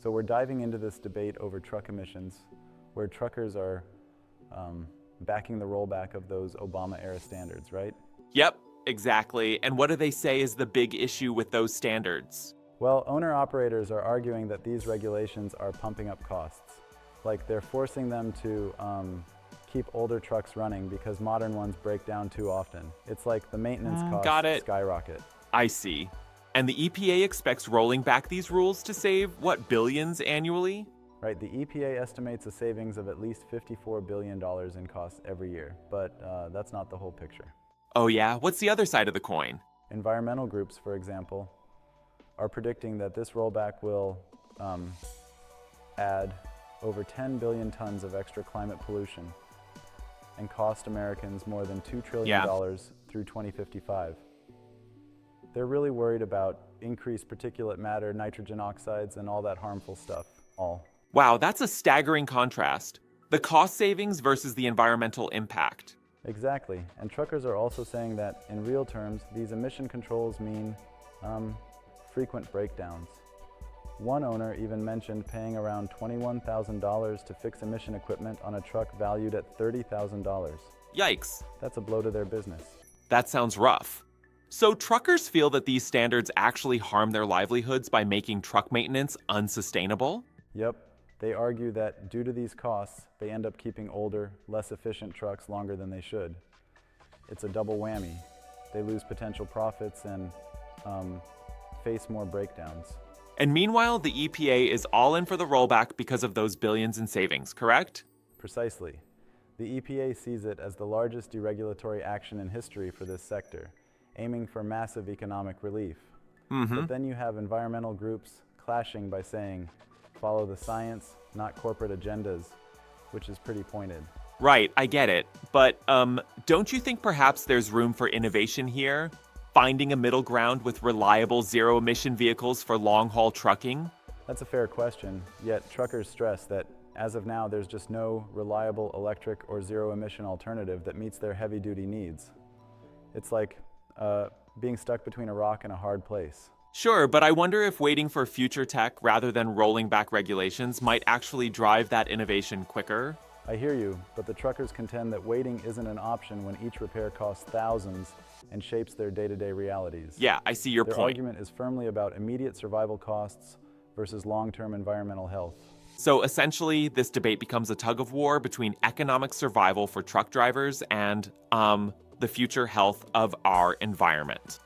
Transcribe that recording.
So we're diving into this debate over truck emissions, where truckers are backing the rollback of those Obama-era standards, right? Yep, exactly. And what do they say is the big issue with those standards? Well, owner-operators are arguing that these regulations are pumping up costs. Like they're forcing them to keep older trucks running because modern ones break down too often. It's like the maintenance costs skyrocket. I see. And the EPA expects rolling back these rules to save, what, billions annually? Right, the EPA estimates a savings of at least $54 billion in costs every year, but that's not the whole picture. Oh yeah? What's the other side of the coin? Environmental groups, for example, are predicting that this rollback will add over 10 billion tons of extra climate pollution and cost Americans more than $2 trillion through 2055. They're really worried about increased particulate matter, nitrogen oxides, and all that harmful stuff. Wow, that's a staggering contrast. The cost savings versus the environmental impact. Exactly, and truckers are also saying that in real terms, these emission controls mean frequent breakdowns. One owner even mentioned paying around $21,000 to fix emission equipment on a truck valued at $30,000. Yikes. That's a blow to their business. That sounds rough. So truckers feel that these standards actually harm their livelihoods by making truck maintenance unsustainable? Yep. They argue that due to these costs, they end up keeping older, less efficient trucks longer than they should. It's a double whammy. They lose potential profits and face more breakdowns. And meanwhile, the EPA is all in for the rollback because of those billions in savings, correct? Precisely. The EPA sees it as the largest deregulatory action in history for this sector, aiming for massive economic relief. But then you have environmental groups clashing by saying, follow the science, not corporate agendas, which is pretty pointed. Right, I get it. But don't you think perhaps there's room for innovation here? Finding a middle ground with reliable zero-emission vehicles for long-haul trucking? That's a fair question, yet truckers stress that as of now, there's just no reliable electric or zero-emission alternative that meets their heavy-duty needs. It's like being stuck between a rock and a hard place. Sure, but I wonder if waiting for future tech rather than rolling back regulations might actually drive that innovation quicker. I hear you, but the truckers contend that waiting isn't an option when each repair costs thousands and shapes their day-to-day realities. Yeah, I see your Their point. argument is firmly about immediate survival costs versus long-term environmental health. So essentially, this debate becomes a tug-of-war between economic survival for truck drivers and the future health of our environment.